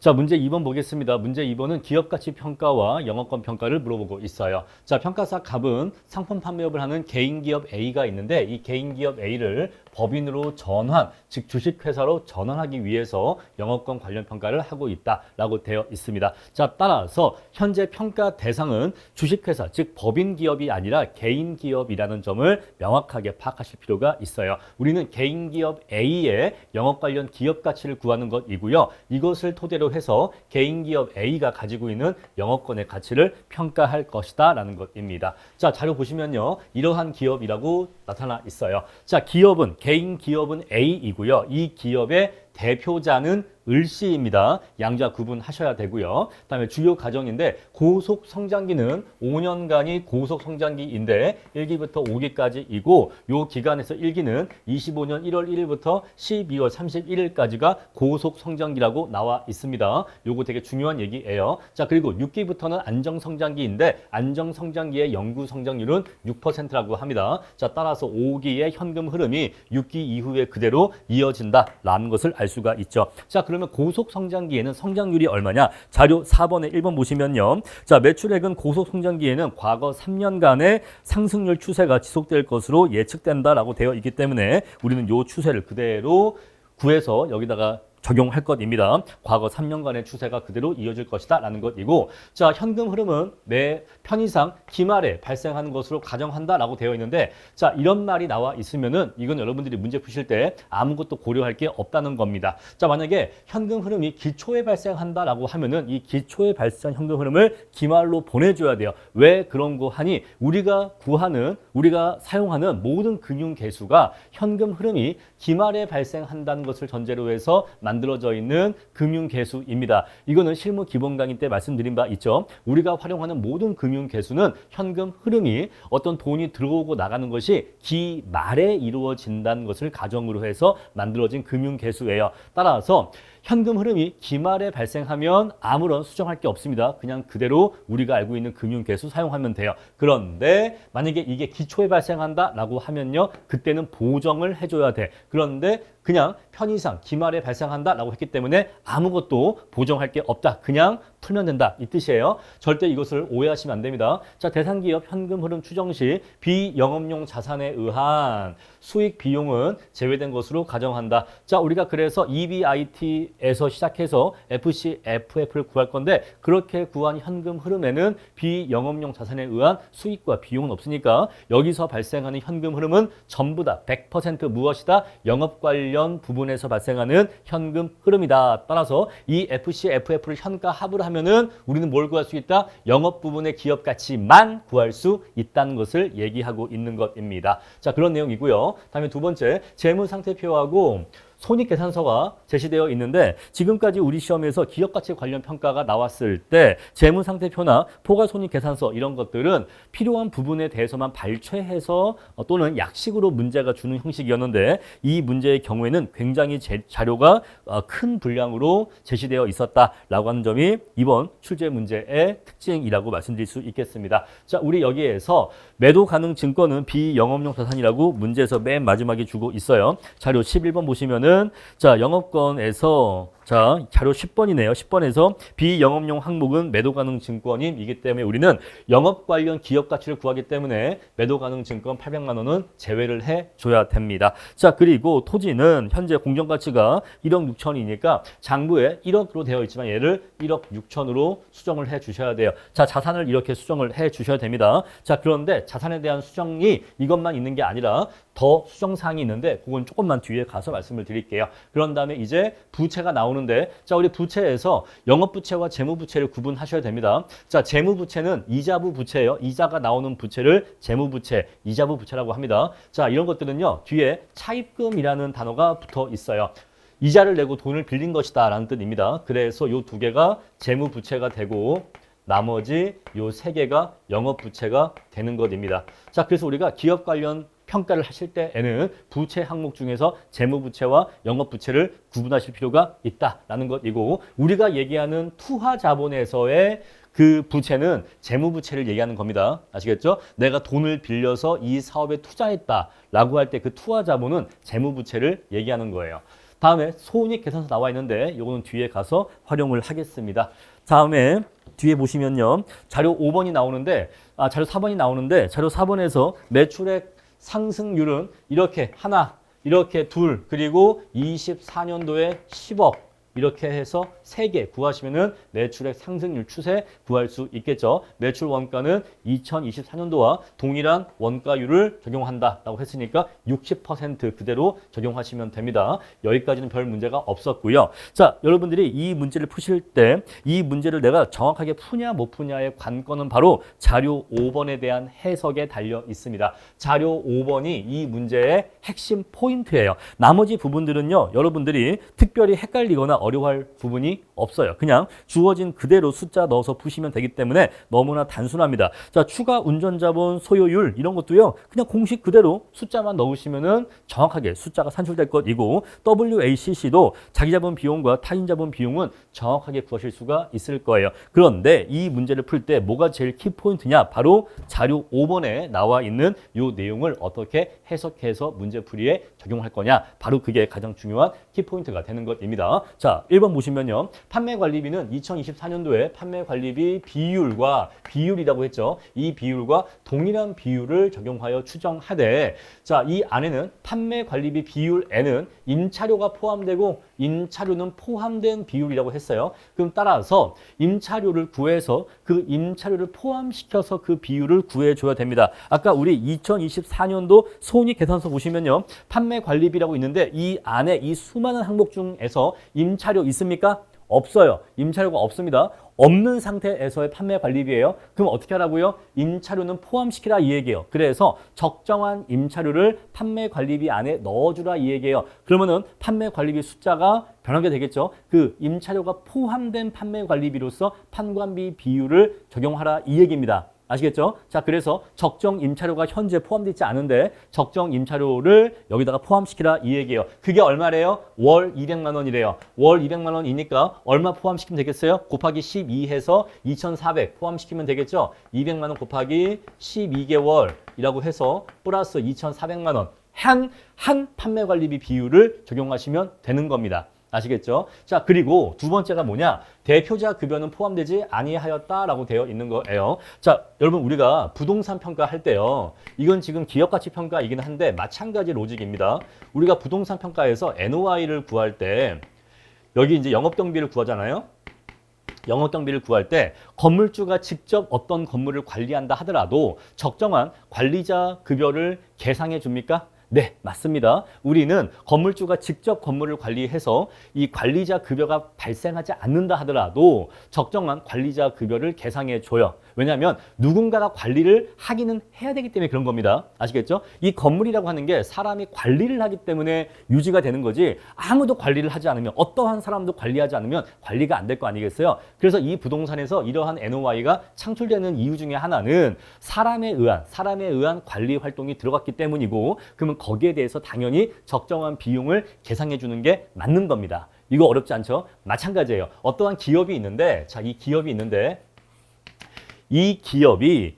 자, 문제 2번 보겠습니다. 문제 2번은 기업가치평가와 영업권 평가를 물어보고 있어요. 자, 평가사 갑은 상품 판매업을 하는 개인기업 A가 있는데 이 개인기업 A를 법인으로 전환, 즉 주식회사로 전환하기 위해서 영업권 관련 평가를 하고 있다라고 되어 있습니다. 자, 따라서 현재 평가 대상은 주식회사, 즉 법인기업이 아니라 개인기업이라는 점을 명확하게 파악하실 필요가 있어요. 우리는 개인기업 A의 영업 관련 기업 가치를 구하는 것이고요. 이것을 토대로 해서 개인기업 A가 가지고 있는 영업권의 가치를 평가할 것이다 라는 것입니다. 자, 자료 보시면요. 이러한 기업이라고 나타나 있어요. 자, 기업은 개인 기업은 A이고요. 이 기업의 대표자는 을씨입니다. 양자 구분하셔야 되고요. 그다음에 주요 과정인데 고속 성장기는 5년간이 고속 성장기인데 1기부터 5기까지이고 요 기간에서 1기는 25년 1월 1일부터 12월 31일까지가 고속 성장기라고 나와 있습니다. 요거 되게 중요한 얘기예요. 자, 그리고 6기부터는 안정 성장기인데 안정 성장기의 영구 성장률은 6%라고 합니다. 자, 따라서 5기의 현금 흐름이 6기 이후에 그대로 이어진다라는 것을 알 수가 있죠. 자, 그러면 고속 성장기에는 성장률이 얼마냐? 자료 4번에 1번 보시면요. 자, 매출액은 고속 성장기에는 과거 3년간의 상승률 추세가 지속될 것으로 예측된다라고 되어 있기 때문에 우리는 이 추세를 그대로 구해서 여기다가 적용할 것입니다. 과거 3년간의 추세가 그대로 이어질 것이다 라는 것이고, 자, 현금 흐름은 매 편의상 기말에 발생하는 것으로 가정한다 라고 되어 있는데, 자, 이런 말이 나와 있으면은 이건 여러분들이 문제 푸실 때 아무것도 고려할 게 없다는 겁니다. 자, 만약에 현금 흐름이 기초에 발생한다 라고 하면은 이 기초에 발생한 현금 흐름을 기말로 보내줘야 돼요. 왜 그런 거 하니? 우리가 사용하는 모든 금융 개수가 현금 흐름이 기말에 발생한다는 것을 전제로 해서 만들어져 있는 금융 개수입니다. 이거는 실무 기본 강의 때 말씀드린 바 있죠. 우리가 활용하는 모든 금융 개수는 현금 흐름이 어떤 돈이 들어오고 나가는 것이 기말에 이루어진다는 것을 가정으로 해서 만들어진 금융 개수예요. 따라서 현금 흐름이 기말에 발생하면 아무런 수정할 게 없습니다. 그냥 그대로 우리가 알고 있는 금융 개수 사용하면 돼요. 그런데 만약에 이게 기초에 발생한다라고 하면요. 그때는 보정을 해줘야 돼. 그런데 그냥 편의상 기말에 발생한다라고 했기 때문에 아무것도 보정할 게 없다. 그냥 풀면 된다. 이 뜻이에요. 절대 이것을 오해하시면 안 됩니다. 자, 대상기업 현금 흐름 추정 시 비영업용 자산에 의한 수익 비용은 제외된 것으로 가정한다. 자, 우리가 그래서 EBIT에서 시작해서 FC, FF를 구할 건데 그렇게 구한 현금 흐름에는 비영업용 자산에 의한 수익과 비용은 없으니까 여기서 발생하는 현금 흐름은 전부 다 100% 무엇이다? 영업 관련 부분에서 발생하는 현금 흐름이다. 따라서 이 FC, FF를 현가 합을 하면은 우리는 뭘 구할 수 있다? 영업 부분의 기업 가치만 구할 수 있다는 것을 얘기하고 있는 것입니다. 자, 그런 내용이고요. 다음에 두 번째, 재무상태표하고 손익계산서가 제시되어 있는데 지금까지 우리 시험에서 기업가치 관련 평가가 나왔을 때 재무상태표나 포괄손익계산서 이런 것들은 필요한 부분에 대해서만 발췌해서 또는 약식으로 문제가 주는 형식이었는데 이 문제의 경우에는 굉장히 자료가 큰 분량으로 제시되어 있었다라고 하는 점이 이번 출제 문제의 특징이라고 말씀드릴 수 있겠습니다. 자, 우리 여기에서 매도 가능 증권은 비영업용 자산이라고 문제에서 맨 마지막에 주고 있어요. 자료 11번 보시면은 자, 영업권에서 자, 자료 10번이네요. 10번에서 비영업용 항목은 매도 가능 증권이기 때문에 우리는 영업 관련 기업 가치를 구하기 때문에 매도 가능 증권 800만 원은 제외를 해 줘야 됩니다. 자, 그리고 토지는 현재 공정 가치가 1억 6천이니까 장부에 1억으로 되어 있지만 얘를 1억 6천으로 수정을 해 주셔야 돼요. 자, 자산을 이렇게 수정을 해 주셔야 됩니다. 자, 그런데 자산에 대한 수정이 이것만 있는 게 아니라 더 수정 사항이 있는데 그건 조금만 뒤에 가서 말씀을 드릴게요. 그런 다음에 이제 부채가 나오는데 자, 우리 부채에서 영업부채와 재무부채를 구분하셔야 됩니다. 자, 재무부채는 이자부 부채예요. 이자가 나오는 부채를 재무부채, 이자부 부채라고 합니다. 자, 이런 것들은요. 뒤에 차입금이라는 단어가 붙어 있어요. 이자를 내고 돈을 빌린 것이다 라는 뜻입니다. 그래서 이 두 개가 재무부채가 되고 나머지 요 세 개가 영업부채가 되는 것입니다. 자, 그래서 우리가 기업 관련 평가를 하실 때에는 부채 항목 중에서 재무부채와 영업부채를 구분하실 필요가 있다라는 것이고 우리가 얘기하는 투하자본에서의 그 부채는 재무부채를 얘기하는 겁니다. 아시겠죠? 내가 돈을 빌려서 이 사업에 투자했다라고 할 때 그 투하자본은 재무부채를 얘기하는 거예요. 다음에 손익계산서 나와 있는데 이거는 뒤에 가서 활용을 하겠습니다. 다음에 뒤에 보시면요. 자료 5번이 나오는데 자료 4번이 나오는데 자료 4번에서 매출액 상승률은 이렇게 하나, 이렇게 둘, 그리고 24년도에 10억 이렇게 해서 3개 구하시면은 매출액 상승률 추세 구할 수 있겠죠. 매출 원가는 2024년도와 동일한 원가율을 적용한다라고 했으니까 60% 그대로 적용하시면 됩니다. 여기까지는 별 문제가 없었고요. 자, 여러분들이 이 문제를 푸실 때 이 문제를 내가 정확하게 푸냐 못 푸냐의 관건은 바로 자료 5번에 대한 해석에 달려 있습니다. 자료 5번이 이 문제의 핵심 포인트예요. 나머지 부분들은요, 여러분들이 특별히 헷갈리거나 어려워할 부분이 없어요. 그냥 주어진 그대로 숫자 넣어서 푸시면 되기 때문에 너무나 단순합니다. 자, 추가 운전자본 소요율 이런 것도요, 그냥 공식 그대로 숫자만 넣으시면은 정확하게 숫자가 산출될 것이고, WACC도 자기 자본 비용과 타인 자본 비용은 정확하게 구하실 수가 있을 거예요. 그런데 이 문제를 풀 때 뭐가 제일 키포인트냐? 바로 자료 5번에 나와 있는 이 내용을 어떻게 해석해서 문제풀이에 적용할 거냐? 바로 그게 가장 중요한 키포인트가 되는 것입니다. 자, 1번 보시면요. 판매관리비는 2024년도에 판매관리비 비율이라고 했죠. 이 비율과 동일한 비율을 적용하여 추정하되, 자, 이 안에는 판매관리비 비율에는 임차료가 포함되고 임차료는 포함된 비율이라고 했어요. 그럼 따라서 임차료를 구해서 그 임차료를 포함시켜서 그 비율을 구해줘야 됩니다. 아까 우리 2024년도 손익계산서 보시면요. 판매관리비라고 있는데 이 안에 이 수많은 항목 중에서 임차료 있습니까? 없어요. 임차료가 없습니다. 없는 상태에서의 판매관리비예요. 그럼 어떻게 하라고요? 임차료는 포함시키라 이 얘기예요. 그래서 적정한 임차료를 판매관리비 안에 넣어주라 이 얘기예요. 그러면은 판매관리비 숫자가 변하게 되겠죠. 그 임차료가 포함된 판매관리비로서 판관비 비율을 적용하라 이 얘기입니다. 아시겠죠? 자, 그래서 적정 임차료가 현재 포함되어 있지 않은데 적정 임차료를 여기다가 포함시키라 이 얘기예요. 그게 얼마래요? 월 200만 원이래요. 월 200만 원이니까 얼마 포함시키면 되겠어요? 곱하기 12 해서 2,400 포함시키면 되겠죠? 200만 원 곱하기 12개월이라고 해서 플러스 2,400만 원. 한 판매관리비 비율을 적용하시면 되는 겁니다. 아시겠죠? 자, 그리고 두 번째가 뭐냐? 대표자 급여는 포함되지 아니하였다라고 되어 있는 거예요. 자, 여러분 우리가 부동산 평가할 때요. 이건 지금 기업가치 평가이긴 한데 마찬가지 로직입니다. 우리가 부동산 평가에서 NOI를 구할 때 여기 이제 영업경비를 구하잖아요. 영업경비를 구할 때 건물주가 직접 어떤 건물을 관리한다 하더라도 적정한 관리자 급여를 계상해 줍니까? 네, 맞습니다. 우리는 건물주가 직접 건물을 관리해서 이 관리자 급여가 발생하지 않는다 하더라도 적정한 관리자 급여를 계상해 줘요. 왜냐하면 누군가가 관리를 하기는 해야 되기 때문에 그런 겁니다. 아시겠죠? 이 건물이라고 하는 게 사람이 관리를 하기 때문에 유지가 되는 거지, 아무도 관리를 하지 않으면, 어떠한 사람도 관리하지 않으면 관리가 안 될 거 아니겠어요? 그래서 이 부동산에서 이러한 NOI가 창출되는 이유 중에 하나는 사람에 의한 관리 활동이 들어갔기 때문이고, 그러면 거기에 대해서 당연히 적정한 비용을 계상해 주는 게 맞는 겁니다. 이거 어렵지 않죠? 마찬가지예요. 어떠한 기업이 있는데, 자, 이 기업이 있는데 이 기업이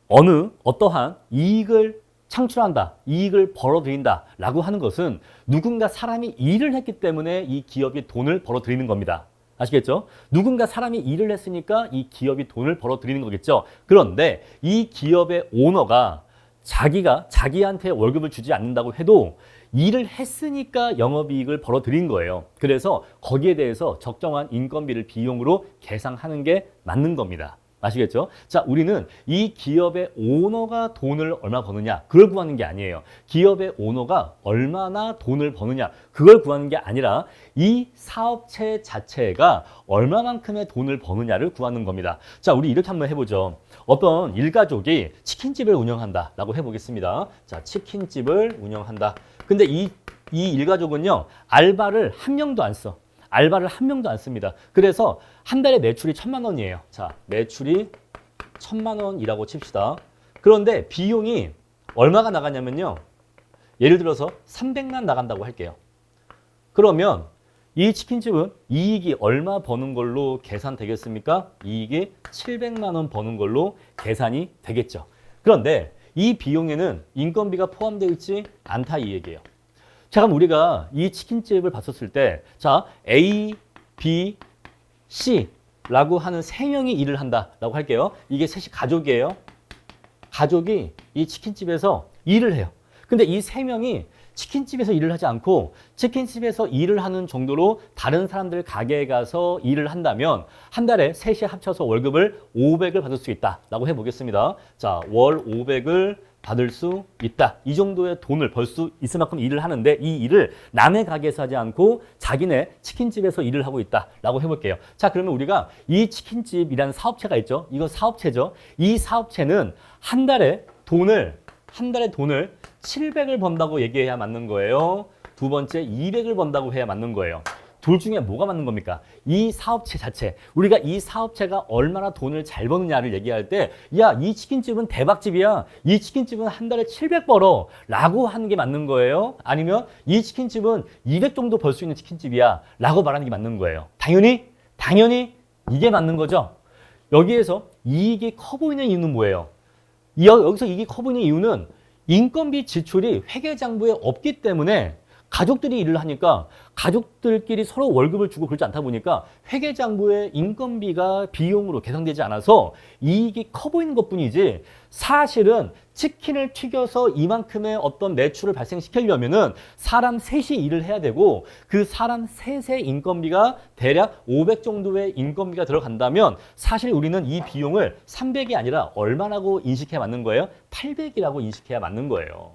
어떠한 이익을 창출한다, 이익을 벌어들인다 라고 하는 것은 누군가 사람이 일을 했기 때문에 이 기업이 돈을 벌어들이는 겁니다. 아시겠죠? 누군가 사람이 일을 했으니까 이 기업이 돈을 벌어들이는 거겠죠. 그런데 이 기업의 오너가 자기한테 월급을 주지 않는다고 해도 일을 했으니까 영업이익을 벌어들인 거예요. 그래서 거기에 대해서 적정한 인건비를 비용으로 계상하는 게 맞는 겁니다. 아시겠죠? 자, 우리는 이 기업의 오너가 돈을 얼마 버느냐, 그걸 구하는 게 아니에요. 기업의 오너가 얼마나 돈을 버느냐, 그걸 구하는 게 아니라 이 사업체 자체가 얼마만큼의 돈을 버느냐를 구하는 겁니다. 자, 우리 이렇게 한번 해보죠. 어떤 일가족이 치킨집을 운영한다라고 해보겠습니다. 자, 치킨집을 운영한다. 근데 이 일가족은요, 알바를 한 명도 안 써. 알바를 한 명도 안 씁니다. 그래서 한 달에 매출이 1,000만 원이에요. 자, 매출이 1,000만 원이라고 칩시다. 그런데 비용이 얼마가 나가냐면요. 예를 들어서 300만 나간다고 할게요. 그러면 이 치킨집은 이익이 얼마 버는 걸로 계산되겠습니까? 이익이 700만 원 버는 걸로 계산이 되겠죠. 그런데 이 비용에는 인건비가 포함되어 있지 않다 이 얘기예요. 자, 그럼 우리가 이 치킨집을 봤었을 때, 자, A, B, C라고 하는 세 명이 일을 한다라고 할게요. 이게 셋이 가족이에요. 가족이 이 치킨집에서 일을 해요. 근데 이 세 명이 치킨집에서 일을 하지 않고 치킨집에서 일을 하는 정도로 다른 사람들 가게에 가서 일을 한다면 한 달에 셋이 합쳐서 월급을 500을 받을 수 있다라고 해보겠습니다. 자, 월 500을 받을 수 있다. 이 정도의 돈을 벌 수 있을 만큼 일을 하는데 이 일을 남의 가게에서 하지 않고 자기네 치킨집에서 일을 하고 있다라고 해볼게요. 자, 그러면 우리가 이 치킨집이라는 사업체가 있죠. 이건 사업체죠. 이 사업체는 한 달에 돈을 700을 번다고 얘기해야 맞는 거예요. 두 번째 200을 번다고 해야 맞는 거예요. 둘 중에 뭐가 맞는 겁니까? 이 사업체 자체. 우리가 이 사업체가 얼마나 돈을 잘 버느냐를 얘기할 때, 야, 이 치킨집은 대박집이야. 이 치킨집은 한 달에 700 벌어. 라고 하는 게 맞는 거예요. 아니면 이 치킨집은 200 정도 벌 수 있는 치킨집이야. 라고 말하는 게 맞는 거예요. 당연히 이게 맞는 거죠. 여기에서 이익이 커 보이는 이유는 뭐예요? 여기서 이익이 커 보이는 이유는 인건비 지출이 회계장부에 없기 때문에 가족들이 일을 하니까 가족들끼리 서로 월급을 주고 그러지 않다 보니까 회계장부에 인건비가 비용으로 계산되지 않아서 이익이 커 보이는 것뿐이지 사실은 치킨을 튀겨서 이만큼의 어떤 매출을 발생시키려면은 사람 셋이 일을 해야 되고 그 사람 셋의 인건비가 대략 500 정도의 인건비가 들어간다면 사실 우리는 이 비용을 300이 아니라 얼마라고 인식해야 맞는 거예요? 800이라고 인식해야 맞는 거예요.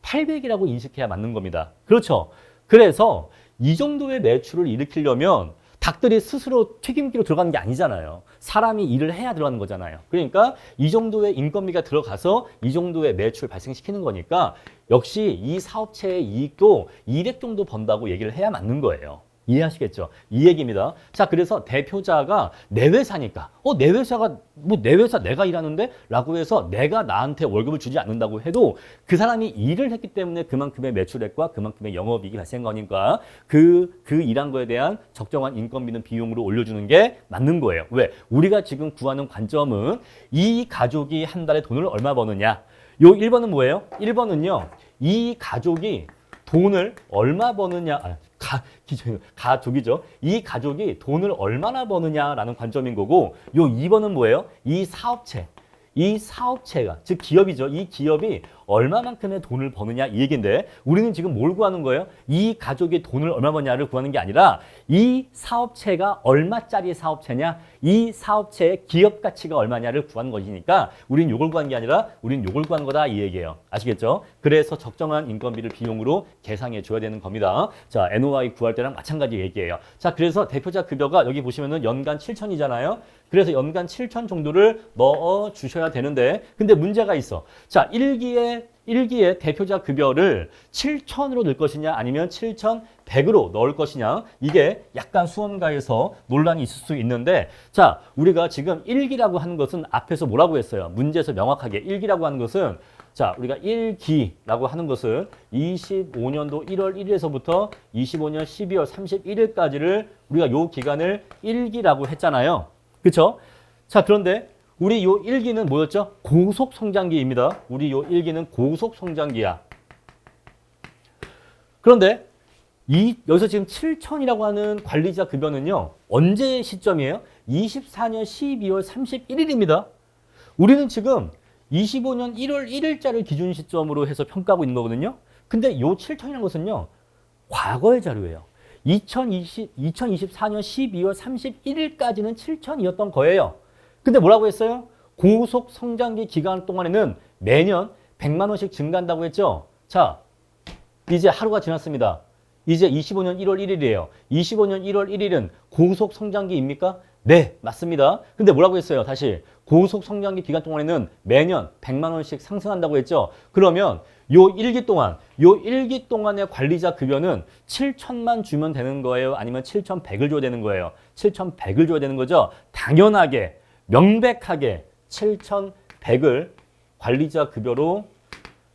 800이라고 인식해야 맞는 겁니다. 그렇죠? 그래서 이 정도의 매출을 일으키려면 닭들이 스스로 튀김기로 들어가는 게 아니잖아요. 사람이 일을 해야 들어가는 거잖아요. 그러니까 이 정도의 인건비가 들어가서 이 정도의 매출 발생시키는 거니까 역시 이 사업체의 이익도 200 정도 번다고 얘기를 해야 맞는 거예요. 이해하시겠죠? 이 얘기입니다. 자, 그래서 대표자가 내 회사니까, 내 회사가, 내 회사 내가 일하는데? 라고 해서 내가 나한테 월급을 주지 않는다고 해도 그 사람이 일을 했기 때문에 그만큼의 매출액과 그만큼의 영업이익이 발생한 거니까 그 일한 거에 대한 적정한 인건비는 비용으로 올려주는 게 맞는 거예요. 왜? 우리가 지금 구하는 관점은 이 가족이 한 달에 돈을 얼마 버느냐. 요 1번은 뭐예요? 1번은요, 이 가족이 돈을 얼마 버느냐, 가족이죠. 이 가족이 돈을 얼마나 버느냐라는 관점인 거고, 요 2번은 뭐예요? 이 사업체가, 즉 기업이죠. 이 기업이 얼마만큼의 돈을 버느냐 이 얘기인데 우리는 지금 뭘 구하는 거예요? 이 가족이 돈을 얼마 버냐를 구하는 게 아니라 이 사업체가 얼마짜리 사업체냐, 이 사업체의 기업 가치가 얼마냐를 구하는 것이니까 우리는 이걸 구하는 게 아니라 우리는 이걸 구하는 거다 이 얘기예요. 아시겠죠? 그래서 적정한 인건비를 비용으로 계상해 줘야 되는 겁니다. 자, NOI 구할 때랑 마찬가지 얘기예요. 자, 그래서 대표자 급여가 여기 보시면은 연간 7천이잖아요. 그래서 연간 7천 정도를 넣어 주셔야 되는데 근데 문제가 있어. 자, 1기에 대표자 급여를 7천으로 넣을 것이냐 아니면 7,100으로 넣을 것이냐 이게 약간 수험가에서 논란이 있을 수 있는데 자, 우리가 지금 1기라고 하는 것은 앞에서 뭐라고 했어요? 문제에서 명확하게 1기라고 하는 것은 자, 우리가 1기라고 하는 것은 25년도 1월 1일에서부터 25년 12월 31일까지를 우리가 요 기간을 1기라고 했잖아요. 그렇죠? 자, 그런데 우리 요 1기는 뭐였죠? 고속성장기입니다. 우리 요 1기는 고속성장기야. 그런데 여기서 지금 7천이라고 하는 관리자 급여는요. 언제 시점이에요? 24년 12월 31일입니다. 우리는 지금 25년 1월 1일자를 기준 시점으로 해서 평가하고 있는 거거든요. 근데 요 7천이라는 것은요. 과거의 자료예요. 2024년 12월 31일까지는 7천이었던 거예요. 근데 뭐라고 했어요? 고속 성장기 기간 동안에는 매년 100만 원씩 증가한다고 했죠? 자, 이제 하루가 지났습니다. 이제 25년 1월 1일이에요. 25년 1월 1일은 고속 성장기입니까? 네, 맞습니다. 근데 뭐라고 했어요? 다시 고속 성장기 기간 동안에는 매년 100만 원씩 상승한다고 했죠? 그러면 요 1기 동안의 관리자 급여는 7천만 주면 되는 거예요? 아니면 7,100을 줘야 되는 거예요? 7,100을 줘야 되는 거죠? 당연하게, 명백하게 7,100을 관리자 급여로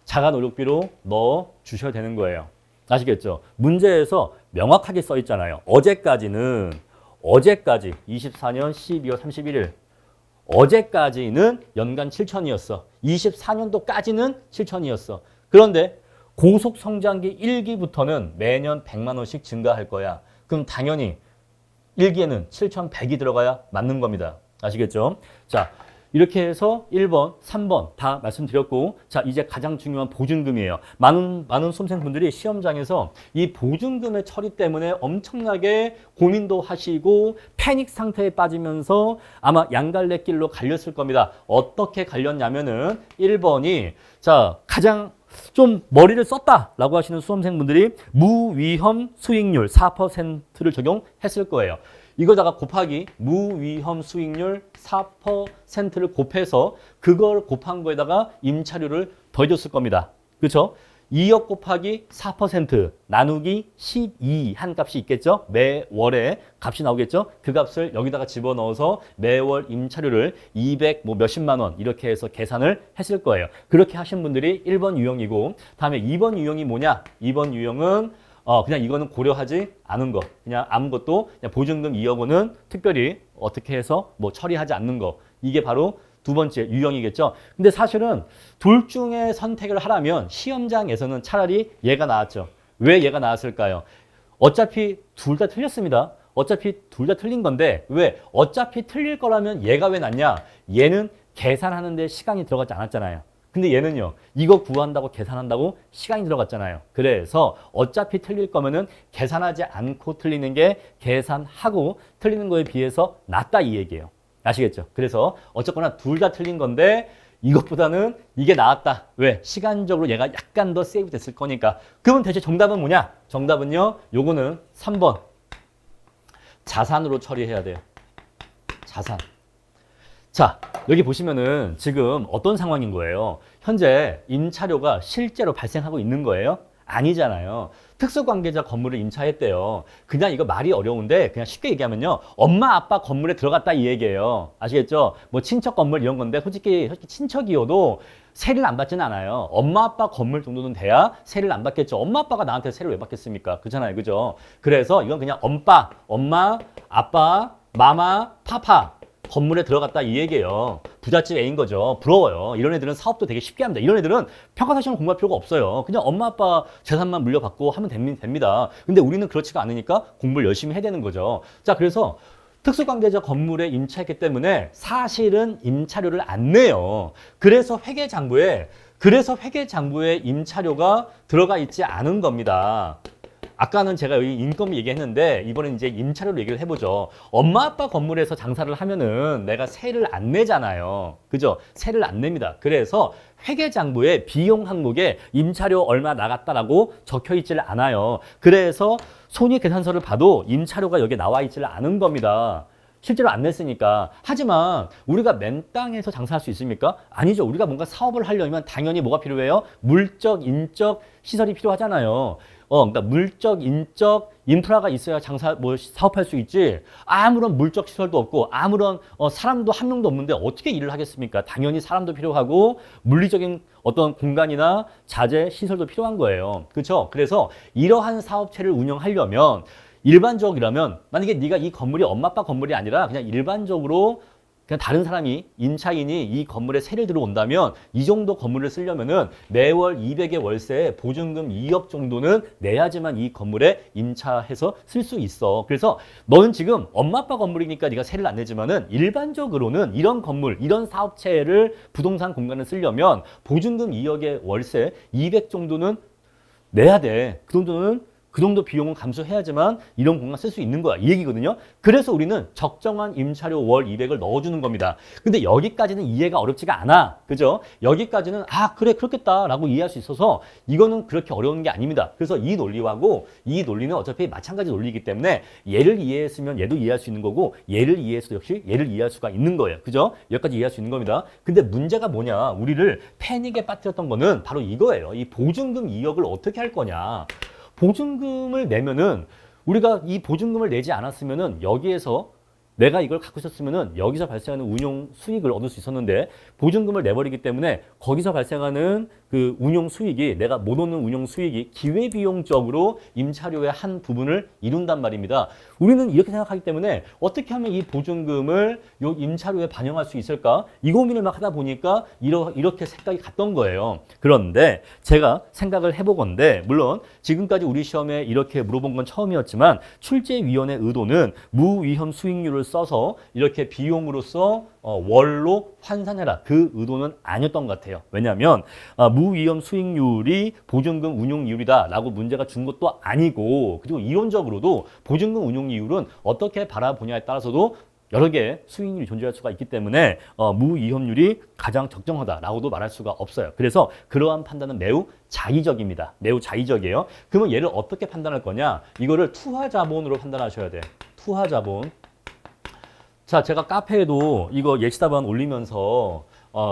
자가노력비로 넣어 주셔야 되는 거예요. 아시겠죠? 문제에서 명확하게 써 있잖아요. 어제까지 24년 12월 31일 어제까지는 연간 7천이었어. 24년도까지는 7천이었어. 그런데 고속 성장기 1기부터는 매년 100만 원씩 증가할 거야. 그럼 당연히 1기에는 7,100이 들어가야 맞는 겁니다. 아시겠죠? 자, 이렇게 해서 1번, 3번 다 말씀드렸고, 자, 이제 가장 중요한 보증금이에요. 많은 수험생분들이 시험장에서 이 보증금의 처리 때문에 엄청나게 고민도 하시고 패닉 상태에 빠지면서 아마 양갈래길로 갈렸을 겁니다. 어떻게 갈렸냐면은 1번이 자, 가장 좀 머리를 썼다라고 하시는 수험생분들이 무위험 수익률 4%를 적용했을 거예요. 이거다가 곱하기 무위험 수익률 4%를 곱해서 그걸 곱한 거에다가 임차료를 더해줬을 겁니다. 그렇죠? 2억 곱하기 4% 나누기 12 한 값이 있겠죠? 매월에 값이 나오겠죠? 그 값을 여기다가 집어넣어서 매월 임차료를 200 뭐 몇십만 원 이렇게 해서 계산을 했을 거예요. 그렇게 하신 분들이 1번 유형이고, 다음에 2번 유형이 뭐냐? 2번 유형은 그냥 이거는 고려하지 않은 거. 그냥 아무것도 그냥 보증금 2억 원은 특별히 어떻게 해서 뭐 처리하지 않는 거. 이게 바로 두 번째 유형이겠죠. 근데 사실은 둘 중에 선택을 하라면 시험장에서는 차라리 얘가 나왔죠. 왜 얘가 나왔을까요? 어차피 둘 다 틀렸습니다. 어차피 둘 다 틀린 건데 왜? 어차피 틀릴 거라면 얘가 왜 낫냐? 얘는 계산하는데 시간이 들어가지 않았잖아요. 근데 얘는요, 이거 구한다고 계산한다고 시간이 들어갔잖아요. 그래서 어차피 틀릴 거면은 계산하지 않고 틀리는 게 계산하고 틀리는 거에 비해서 낫다 이 얘기예요. 아시겠죠? 그래서 어쨌거나 둘 다 틀린 건데 이것보다는 이게 나았다. 왜? 시간적으로 얘가 약간 더 세이브 됐을 거니까. 그러면 대체 정답은 뭐냐? 정답은요, 요거는 3번. 자산으로 처리해야 돼요. 자산. 자, 여기 보시면은 지금 어떤 상황인 거예요? 현재 임차료가 실제로 발생하고 있는 거예요? 아니잖아요. 특수관계자 건물을 임차했대요. 그냥 이거 말이 어려운데 그냥 쉽게 얘기하면요. 엄마 아빠 건물에 들어갔다 이 얘기예요. 아시겠죠? 뭐 친척 건물 이런 건데 솔직히 친척이어도 세를 안 받지는 않아요. 엄마 아빠 건물 정도는 돼야 세를 안 받겠죠. 엄마 아빠가 나한테 세를 왜 받겠습니까? 그렇잖아요. 그죠? 그래서 이건 그냥 엄마, 아빠, 마마, 파파 건물에 들어갔다 이 얘기예요. 부잣집 애인 거죠. 부러워요. 이런 애들은 사업도 되게 쉽게 합니다. 이런 애들은 평가사시험 공부할 필요가 없어요. 그냥 엄마 아빠 재산만 물려받고 하면 됩니다. 근데 우리는 그렇지가 않으니까 공부를 열심히 해야 되는 거죠. 자, 그래서 특수관계자 건물에 임차했기 때문에 사실은 임차료를 안 내요. 그래서 회계장부에 임차료가 들어가 있지 않은 겁니다. 아까는 제가 여기 인건비 얘기했는데 이번엔 이제 임차료로 얘기를 해보죠. 엄마 아빠 건물에서 장사를 하면은 내가 세를 안 내잖아요. 그죠? 세를 안 냅니다. 그래서 회계장부에 비용 항목에 임차료 얼마 나갔다라고 적혀 있지를 않아요. 그래서 손익계산서를 봐도 임차료가 여기 나와 있지를 않은 겁니다. 실제로 안 냈으니까. 하지만 우리가 맨 땅에서 장사할 수 있습니까? 아니죠. 우리가 뭔가 사업을 하려면 당연히 뭐가 필요해요? 물적, 인적 시설이 필요하잖아요. 그러니까 물적, 인적 인프라가 있어야 사업할 수 있지. 아무런 물적 시설도 없고 아무런 사람도 한 명도 없는데 어떻게 일을 하겠습니까? 당연히 사람도 필요하고 물리적인 어떤 공간이나 자재 시설도 필요한 거예요. 그렇죠? 그래서 이러한 사업체를 운영하려면 일반적이라면 만약에 네가 이 건물이 엄마 아빠 건물이 아니라 그냥 일반적으로 그냥 다른 사람이 임차인이 이 건물에 세를 들어온다면 이 정도 건물을 쓰려면은 매월 200의 월세에 보증금 2억 정도는 내야지만 이 건물에 임차해서 쓸 수 있어. 그래서 너는 지금 엄마 아빠 건물이니까 네가 세를 안 내지만은 일반적으로는 이런 건물, 이런 사업체를 부동산 공간을 쓰려면 보증금 2억의 월세 200 정도는 내야 돼. 그 정도 비용은 감수해야지만 이런 공간 쓸 수 있는 거야. 이 얘기거든요. 그래서 우리는 적정한 임차료 월 200을 넣어주는 겁니다. 근데 여기까지는 이해가 어렵지가 않아. 그죠? 여기까지는 그래 그렇겠다라고 이해할 수 있어서 이거는 그렇게 어려운 게 아닙니다. 그래서 이 논리하고 이 논리는 어차피 마찬가지 논리이기 때문에 얘를 이해했으면 얘도 이해할 수 있는 거고 얘를 이해해서 역시 얘를 이해할 수가 있는 거예요. 그죠? 여기까지 이해할 수 있는 겁니다. 근데 문제가 뭐냐? 우리를 패닉에 빠뜨렸던 거는 바로 이거예요. 이 보증금 2억을 어떻게 할 거냐? 보증금을 내면은 우리가 이 보증금을 내지 않았으면은 여기에서 내가 이걸 갖고 있었으면은 여기서 발생하는 운용 수익을 얻을 수 있었는데 보증금을 내버리기 때문에 거기서 발생하는 그 운용 수익이 내가 못 얻는 운용 수익이 기회비용적으로 임차료의 한 부분을 이룬단 말입니다. 우리는 이렇게 생각하기 때문에 어떻게 하면 이 보증금을 요 임차료에 반영할 수 있을까? 이 고민을 막 하다 보니까 이렇게 생각이 갔던 거예요. 그런데 제가 생각을 해보건데 물론 지금까지 우리 시험에 이렇게 물어본 건 처음이었지만 출제위원의 의도는 무위험 수익률을 써서 이렇게 비용으로서 월로 환산해라. 그 의도는 아니었던 것 같아요. 왜냐하면 무위험 수익률이 보증금 운용이율이다 라고 문제가 준 것도 아니고 그리고 이론적으로도 보증금 운용이율은 어떻게 바라보냐에 따라서도 여러 개의 수익률이 존재할 수가 있기 때문에 무위험률이 가장 적정하다라고도 말할 수가 없어요. 그래서 그러한 판단은 매우 자의적입니다. 매우 자의적이에요. 그러면 얘를 어떻게 판단할 거냐? 이거를 투하자본으로 판단하셔야 돼. 투하자본. 자, 제가 카페에도 이거 예시답안 올리면서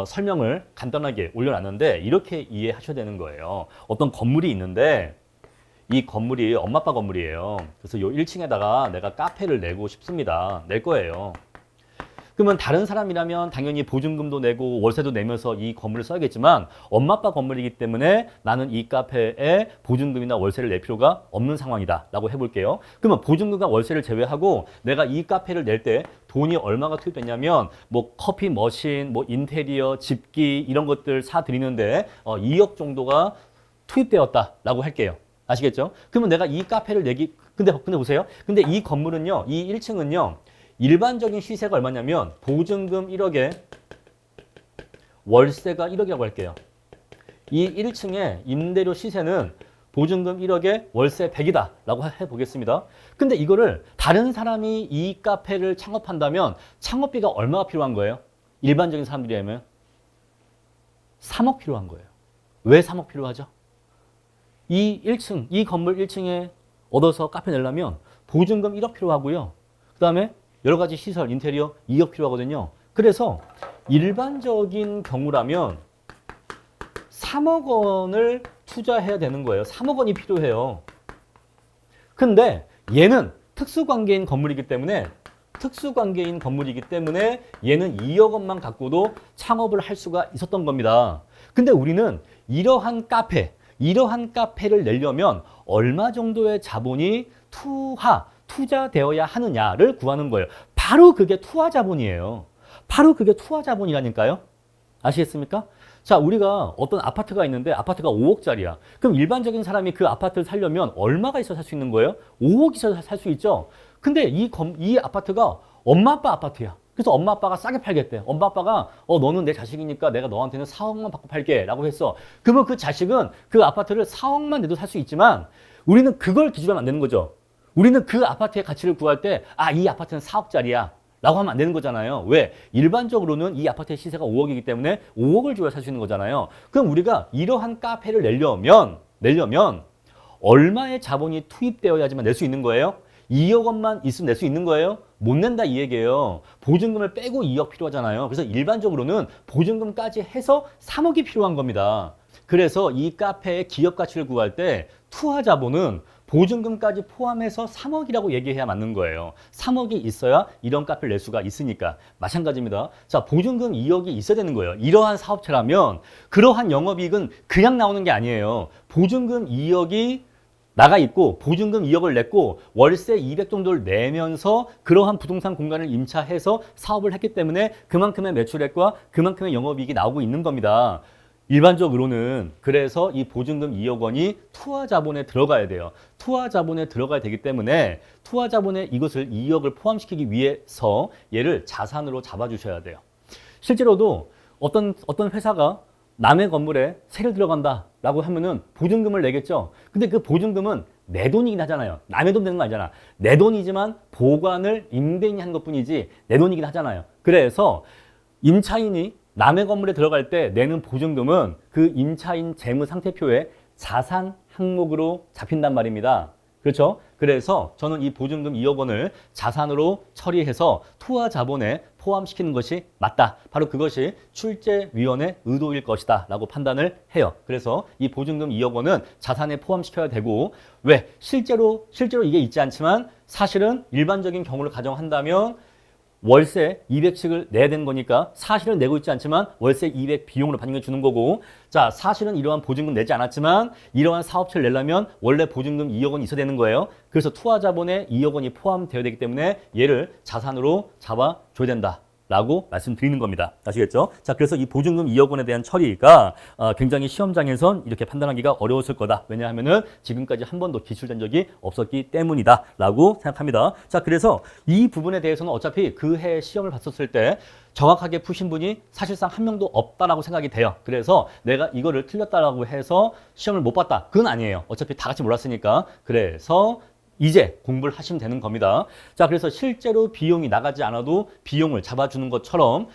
설명을 간단하게 올려놨는데 이렇게 이해하셔야 되는 거예요. 어떤 건물이 있는데 이 건물이 엄마 아빠 건물이에요. 그래서 요 1층에다가 내가 카페를 내고 싶습니다. 낼 거예요. 그러면 다른 사람이라면 당연히 보증금도 내고 월세도 내면서 이 건물을 써야겠지만 엄마 아빠 건물이기 때문에 나는 이 카페에 보증금이나 월세를 낼 필요가 없는 상황이다 라고 해볼게요. 그러면 보증금과 월세를 제외하고 내가 이 카페를 낼 때 돈이 얼마가 투입됐냐면 뭐 커피 머신, 뭐 인테리어, 집기 이런 것들 사드리는데 2억 정도가 투입되었다 라고 할게요. 아시겠죠? 그러면 내가 이 카페를 근데 보세요. 근데 이 건물은요, 이 1층은요, 일반적인 시세가 얼마냐면 보증금 1억에 월세가 1억이라고 할게요. 이 1층의 임대료 시세는 보증금 1억에 월세 100이다 라고 해보겠습니다. 근데 이거를 다른 사람이 이 카페를 창업한다면 창업비가 얼마가 필요한 거예요? 일반적인 사람들이라면 3억 필요한 거예요. 왜 3억 필요하죠? 이 1층, 이 건물 1층에 얻어서 카페 내려면 보증금 1억 필요하고요. 그 다음에 여러 가지 시설, 인테리어 2억 필요하거든요. 그래서 일반적인 경우라면 3억 원을 투자해야 되는 거예요. 3억 원이 필요해요. 근데 얘는 특수관계인 건물이기 때문에 얘는 2억 원만 갖고도 창업을 할 수가 있었던 겁니다. 근데 우리는 이러한 카페를 내려면 얼마 정도의 자본이 투자되어야 하느냐를 구하는 거예요. 바로 그게 투하자본이에요. 바로 그게 투하자본이라니까요. 아시겠습니까? 자, 우리가 어떤 아파트가 있는데 아파트가 5억짜리야. 그럼 일반적인 사람이 그 아파트를 살려면 얼마가 있어야 살 수 있는 거예요? 5억 있어야 살 수 있죠. 근데 이 아파트가 엄마 아빠 아파트야. 그래서 엄마 아빠가 싸게 팔겠대. 엄마 아빠가 너는 내 자식이니까 내가 너한테는 4억만 받고 팔게 라고 했어. 그러면 그 자식은 그 아파트를 4억만 내도 살 수 있지만 우리는 그걸 기준으로 하면 안 되는 거죠. 우리는 그 아파트의 가치를 구할 때 이 아파트는 4억짜리야 라고 하면 안 되는 거잖아요. 왜? 일반적으로는 이 아파트의 시세가 5억이기 때문에 5억을 줘야 살 수 있는 거잖아요. 그럼 우리가 이러한 카페를 내려면 얼마의 자본이 투입되어야지만 낼 수 있는 거예요? 2억 원만 있으면 낼 수 있는 거예요? 못 낸다 이 얘기예요. 보증금을 빼고 2억 필요하잖아요. 그래서 일반적으로는 보증금까지 해서 3억이 필요한 겁니다. 그래서 이 카페의 기업 가치를 구할 때 투하자본은 보증금까지 포함해서 3억이라고 얘기해야 맞는 거예요. 3억이 있어야 이런 카페를 낼 수가 있으니까. 마찬가지입니다. 자, 보증금 2억이 있어야 되는 거예요. 이러한 사업체라면 그러한 영업이익은 그냥 나오는 게 아니에요. 보증금 2억이 나가 있고 보증금 2억을 냈고 월세 200 정도를 내면서 그러한 부동산 공간을 임차해서 사업을 했기 때문에 그만큼의 매출액과 그만큼의 영업이익이 나오고 있는 겁니다. 일반적으로는 그래서 이 보증금 2억 원이 투하자본에 들어가야 돼요. 투하자본에 들어가야 되기 때문에 투하자본에 이것을 2억을 포함시키기 위해서 얘를 자산으로 잡아주셔야 돼요. 실제로도 어떤 회사가 남의 건물에 세를 들어간다라고 하면은 보증금을 내겠죠. 근데 그 보증금은 내 돈이긴 하잖아요. 남의 돈 내는 거 아니잖아. 내 돈이지만 보관을 임대인이 한 것뿐이지 내 돈이긴 하잖아요. 그래서 임차인이 남의 건물에 들어갈 때 내는 보증금은 그 임차인 재무상태표에 자산 항목으로 잡힌단 말입니다. 그렇죠? 그래서 저는 이 보증금 2억 원을 자산으로 처리해서 투하자본에 포함시키는 것이 맞다. 바로 그것이 출제위원의 의도일 것이다 라고 판단을 해요. 그래서 이 보증금 2억 원은 자산에 포함시켜야 되고 왜? 실제로 이게 있지 않지만 사실은 일반적인 경우를 가정한다면 월세 200씩을 내야 되는 거니까 사실은 내고 있지 않지만 월세 200 비용으로 반영해 주는 거고, 자, 사실은 이러한 보증금 내지 않았지만 이러한 사업체를 내려면 원래 보증금 2억 원이 있어야 되는 거예요. 그래서 투하 자본에 2억 원이 포함되어야 되기 때문에 얘를 자산으로 잡아줘야 된다 라고 말씀드리는 겁니다. 아시겠죠? 자, 그래서 이 보증금 2억 원에 대한 처리가 굉장히 시험장에선 이렇게 판단하기가 어려웠을 거다. 왜냐하면은 지금까지 한 번도 기출된 적이 없었기 때문이다 라고 생각합니다. 자, 그래서 이 부분에 대해서는 어차피 그 해 시험을 봤었을 때 정확하게 푸신 분이 사실상 한 명도 없다라고 생각이 돼요. 그래서 내가 이거를 틀렸다라고 해서 시험을 못 봤다. 그건 아니에요. 어차피 다 같이 몰랐으니까. 그래서 이제 공부를 하시면 되는 겁니다. 자, 그래서 실제로 비용이 나가지 않아도 비용을 잡아주는 것처럼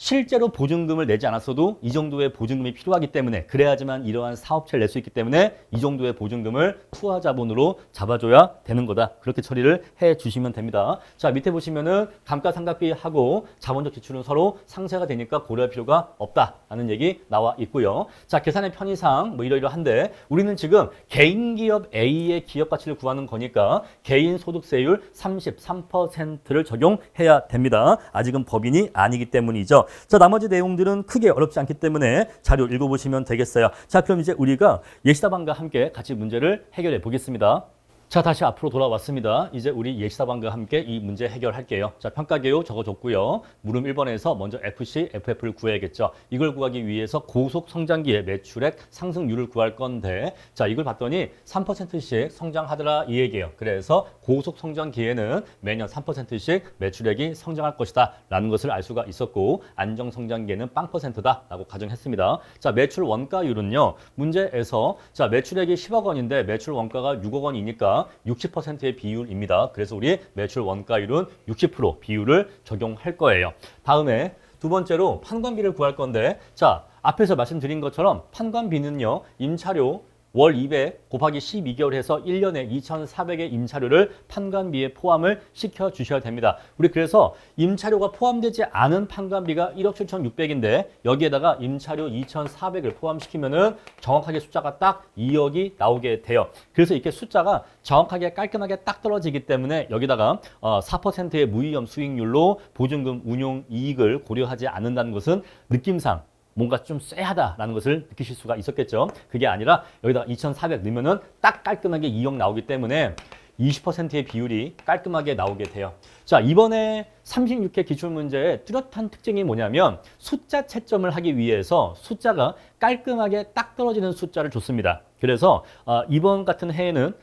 실제로 보증금을 내지 않았어도 이 정도의 보증금이 필요하기 때문에, 그래야지만 이러한 사업체를 낼 수 있기 때문에 이 정도의 보증금을 투하 자본으로 잡아줘야 되는 거다. 그렇게 처리를 해 주시면 됩니다. 자, 밑에 보시면은 감가상각비하고 자본적 지출은 서로 상쇄가 되니까 고려할 필요가 없다라는 얘기 나와 있고요. 자, 계산의 편의상 뭐 이러이러한데 우리는 지금 개인기업 A의 기업 가치를 구하는 거니까 개인 소득세율 33%를 적용해야 됩니다. 아직은 법인이 아니기 때문이죠. 자, 나머지 내용들은 크게 어렵지 않기 때문에 자료 읽어보시면 되겠어요. 자, 그럼 이제 우리가 예시답안과 함께 같이 문제를 해결해 보겠습니다. 자, 다시 앞으로 돌아왔습니다. 이제 우리 예시답안과 함께 이 문제 해결할게요. 자, 평가개요 적어줬고요. 물음 1번에서 먼저 FC, FF를 구해야겠죠. 이걸 구하기 위해서 고속 성장기의 매출액 상승률을 구할 건데, 자, 이걸 봤더니 3%씩 성장하더라 이 얘기예요. 그래서 고속 성장기에는 매년 3%씩 매출액이 성장할 것이다 라는 것을 알 수가 있었고, 안정 성장기에는 0%다 라고 가정했습니다. 자, 매출 원가율은요, 문제에서 자, 매출액이 10억 원인데 매출 원가가 6억 원이니까 60%의 비율입니다. 그래서 우리 매출 원가율은 60% 비율을 적용할 거예요. 다음에 두 번째로 판관비를 구할 건데, 자, 앞에서 말씀드린 것처럼 판관비는요, 임차료 월 200 곱하기 12개월 해서 1년에 2,400의 임차료를 판관비에 포함을 시켜 주셔야 됩니다. 우리 그래서 임차료가 포함되지 않은 판관비가 1억 7,600인데 여기에다가 임차료 2,400을 포함시키면은 정확하게 숫자가 딱 2억이 나오게 돼요. 그래서 이렇게 숫자가 정확하게 깔끔하게 딱 떨어지기 때문에 여기다가 4%의 무위험 수익률로 보증금 운용 이익을 고려하지 않는다는 것은 느낌상 뭔가 좀 쎄하다라는 것을 느끼실 수가 있었겠죠. 그게 아니라 여기다가 2,400 넣으면은 딱 깔끔하게 2억 나오기 때문에 20%의 비율이 깔끔하게 나오게 돼요. 자, 이번에 36회 기출문제의 뚜렷한 특징이 뭐냐면 숫자 채점을 하기 위해서 숫자가 깔끔하게 딱 떨어지는 숫자를 줬습니다. 그래서 이번 같은 해에는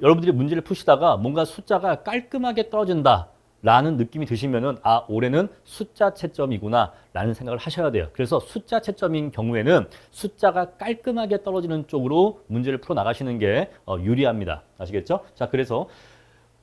여러분들이 문제를 푸시다가 뭔가 숫자가 깔끔하게 떨어진다 라는 느낌이 드시면은 올해는 숫자 채점이구나 라는 생각을 하셔야 돼요. 그래서 숫자 채점인 경우에는 숫자가 깔끔하게 떨어지는 쪽으로 문제를 풀어 나가시는 게 유리합니다. 아시겠죠? 자, 그래서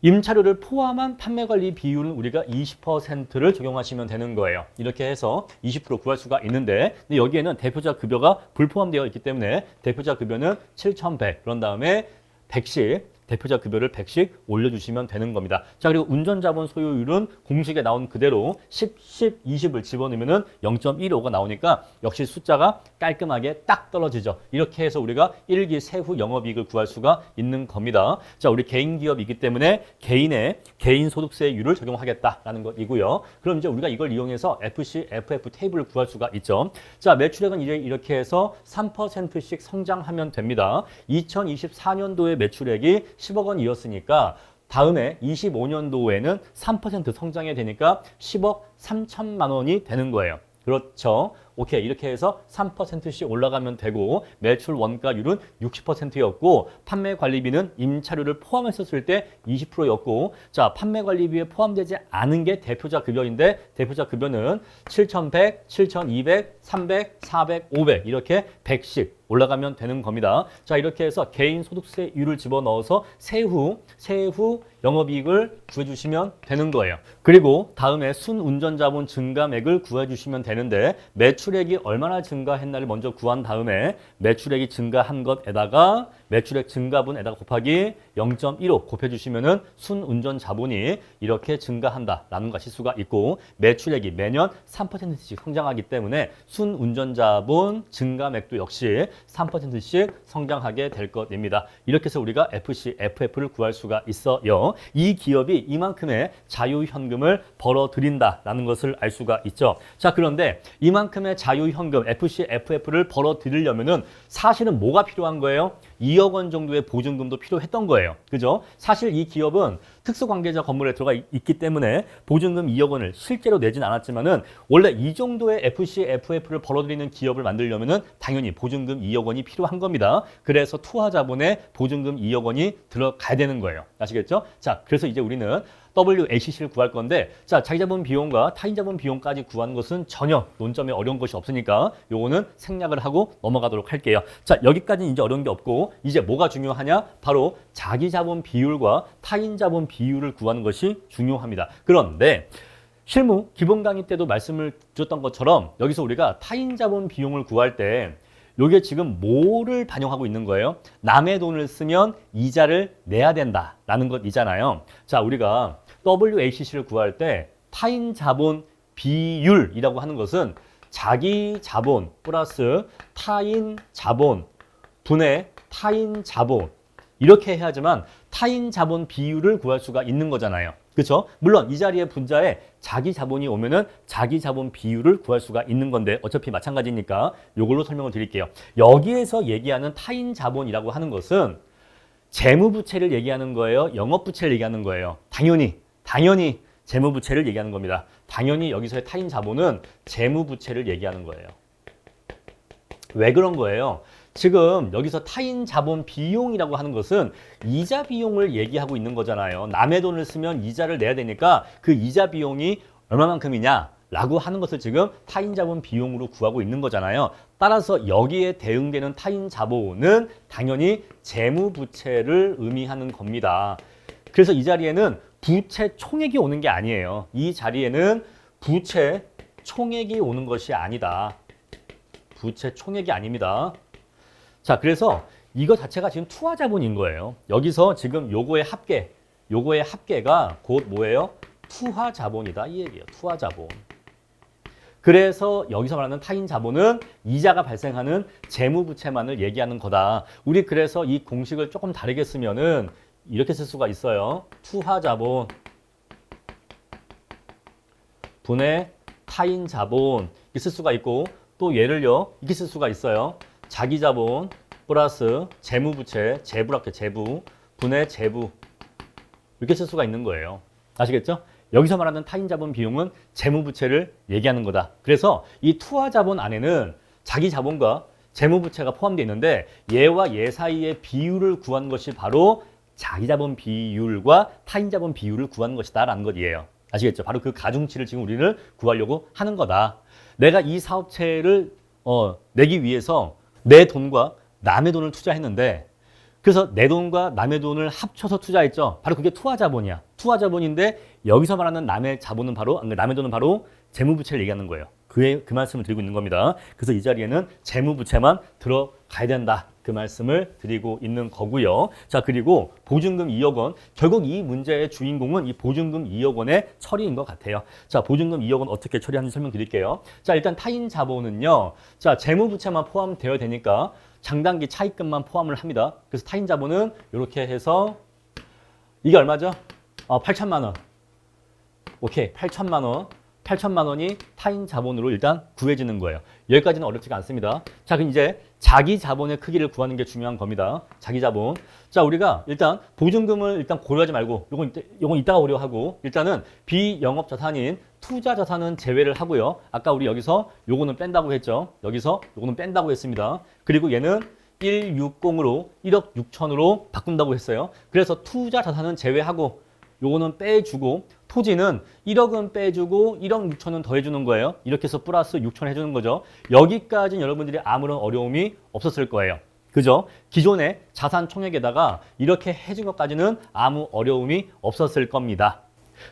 임차료를 포함한 판매관리 비율은 우리가 20%를 적용하시면 되는 거예요. 이렇게 해서 20% 구할 수가 있는데, 근데 여기에는 대표자 급여가 불포함되어 있기 때문에 대표자 급여는 7,100, 그런 다음에 100씩 대표자 급여를 100씩 올려주시면 되는 겁니다. 자, 그리고 운전자본 소유율은 공식에 나온 그대로 10, 10, 20을 집어넣으면 0.15가 나오니까 역시 숫자가 깔끔하게 딱 떨어지죠. 이렇게 해서 우리가 1기 세후 영업이익을 구할 수가 있는 겁니다. 자, 우리 개인기업이기 때문에 개인의 개인소득세율을 적용하겠다라는 것이고요. 그럼 이제 우리가 이걸 이용해서 FC, FF 테이블을 구할 수가 있죠. 자, 매출액은 이제 이렇게 해서 3%씩 성장하면 됩니다. 2024년도의 매출액이 10억 원이었으니까 다음에 25년도에는 3% 성장해야 되니까 10억 3천만 원이 되는 거예요. 그렇죠. 오케이. 이렇게 해서 3%씩 올라가면 되고 매출 원가율은 60%였고 판매 관리비는 임차료를 포함했었을 때 20%였고 자, 판매 관리비에 포함되지 않은 게 대표자 급여인데 대표자 급여는 7,100, 7,200, 300, 400, 500 이렇게 100씩 올라가면 되는 겁니다. 자, 이렇게 해서 개인 소득세율을 집어넣어서 세후 영업이익을 구해주시면 되는 거예요. 그리고 다음에 순운전자본 증감액을 구해주시면 되는데 매출액이 얼마나 증가했나를 먼저 구한 다음에 매출액이 증가한 것에다가 매출액 증가분에다가 곱하기 0.15 곱해주시면은 순운전 자본이 이렇게 증가한다라는 것일 수가 있고 매출액이 매년 3%씩 성장하기 때문에 순운전 자본 증가맥도 역시 3%씩 성장하게 될 것입니다. 이렇게 해서 우리가 FC, FF를 구할 수가 있어요. 이 기업이 이만큼의 자유현금을 벌어들인다라는 것을 알 수가 있죠. 자, 그런데 이만큼의 자유현금 FC, FF를 벌어들이려면은 사실은 뭐가 필요한 거예요? 2억 원 정도의 보증금도 필요했던 거예요. 그죠? 사실 이 기업은 특수관계자 건물에 들어가 있기 때문에 보증금 2억 원을 실제로 내진 않았지만은 원래 이 정도의 FC, FF를 벌어들이는 기업을 만들려면은 당연히 보증금 2억 원이 필요한 겁니다. 그래서 투하자본에 보증금 2억 원이 들어가야 되는 거예요. 아시겠죠? 자, 그래서 이제 우리는 WACC를 구할 건데, 자, 자기자본 비용과 타인자본 비용까지 구하는 것은 전혀 논점에 어려운 것이 없으니까 요거는 생략을 하고 넘어가도록 할게요. 자, 여기까지는 이제 어려운 게 없고 이제 뭐가 중요하냐? 바로 자기자본 비율과 타인자본 비율을 구하는 것이 중요합니다. 그런데 실무 기본 강의 때도 말씀을 드렸던 것처럼 여기서 우리가 타인자본 비용을 구할 때 요게 지금 뭐를 반영하고 있는 거예요? 남의 돈을 쓰면 이자를 내야 된다라는 것이잖아요. 자, 우리가 WACC를 구할 때 타인 자본 비율이라고 하는 것은 자기 자본 플러스 타인 자본 분의 타인 자본 이렇게 해야지만 타인 자본 비율을 구할 수가 있는 거잖아요. 그렇죠? 물론 이 자리에 분자에 자기 자본이 오면은 자기 자본 비율을 구할 수가 있는 건데 어차피 마찬가지니까 이걸로 설명을 드릴게요. 여기에서 얘기하는 타인 자본이라고 하는 것은 재무부채를 얘기하는 거예요? 영업부채를 얘기하는 거예요? 당연히 재무부채를 얘기하는 겁니다. 당연히 여기서의 타인 자본은 재무부채를 얘기하는 거예요. 왜 그런 거예요? 지금 여기서 타인 자본 비용이라고 하는 것은 이자 비용을 얘기하고 있는 거잖아요. 남의 돈을 쓰면 이자를 내야 되니까 그 이자 비용이 얼마만큼이냐 라고 하는 것을 지금 타인 자본 비용으로 구하고 있는 거잖아요. 따라서 여기에 대응되는 타인 자본은 당연히 재무부채를 의미하는 겁니다. 그래서 이 자리에는 부채 총액이 오는 게 아니에요. 이 자리에는 부채 총액이 오는 것이 아니다. 부채 총액이 아닙니다. 자, 그래서 이거 자체가 지금 투하자본인 거예요. 여기서 지금 요거의 합계가 곧 뭐예요? 투하자본이다 이 얘기예요. 투하자본. 그래서 여기서 말하는 타인 자본은 이자가 발생하는 재무부채만을 얘기하는 거다. 우리 그래서 이 공식을 조금 다르게 쓰면은 이렇게 쓸 수가 있어요. 투하자본 분의 타인 자본 이렇게 쓸 수가 있고 또 얘를요 이렇게 쓸 수가 있어요. 자기자본 플러스 재무부채, 재부랄게 재부 분의 재부 이렇게 쓸 수가 있는 거예요. 아시겠죠? 여기서 말하는 타인자본 비용은 재무부채를 얘기하는 거다. 그래서 이 투하자본 안에는 자기자본과 재무부채가 포함되어 있는데 얘와 얘 사이의 비율을 구한 것이 바로 자기자본 비율과 타인자본 비율을 구하는 것이다 라는 것이에요. 아시겠죠? 바로 그 가중치를 지금 우리는 구하려고 하는 거다. 내가 이 사업체를 내기 위해서 내 돈과 남의 돈을 투자했는데 그래서 내 돈과 남의 돈을 합쳐서 투자했죠. 바로 그게 투하자본이야. 투하자본인데 여기서 말하는 남의 돈은 바로 재무부채를 얘기하는 거예요. 그 말씀을 드리고 있는 겁니다. 그래서 이 자리에는 재무부채만 들어가야 된다. 그 말씀을 드리고 있는 거고요. 자, 그리고 보증금 2억 원. 결국 이 문제의 주인공은 이 보증금 2억 원의 처리인 것 같아요. 자, 보증금 2억 원 어떻게 처리하는지 설명드릴게요. 자, 일단 타인 자본은요. 자, 재무부채만 포함되어야 되니까 장단기 차입금만 포함을 합니다. 그래서 타인 자본은 이렇게 해서 이게 얼마죠? 8천만 원. 오케이, 8천만 원. 8천만 원이 타인 자본으로 일단 구해지는 거예요. 여기까지는 어렵지가 않습니다. 자, 그럼 이제 자기 자본의 크기를 구하는 게 중요한 겁니다. 자기 자본. 자, 우리가 일단 보증금을 일단 고려하지 말고 요건 이따가 고려하고 일단은 비영업 자산인 투자 자산은 제외를 하고요. 아까 우리 여기서 요거는 뺀다고 했죠. 여기서 요거는 뺀다고 했습니다. 그리고 얘는 160으로 1억 6천으로 바꾼다고 했어요. 그래서 투자 자산은 제외하고 요거는 빼주고 토지는 1억은 빼주고 1억 6천은 더해주는 거예요. 이렇게 해서 플러스 6천 해주는 거죠. 여기까지는 여러분들이 아무런 어려움이 없었을 거예요. 그죠? 기존의 자산 총액에다가 이렇게 해준 것까지는 아무 어려움이 없었을 겁니다.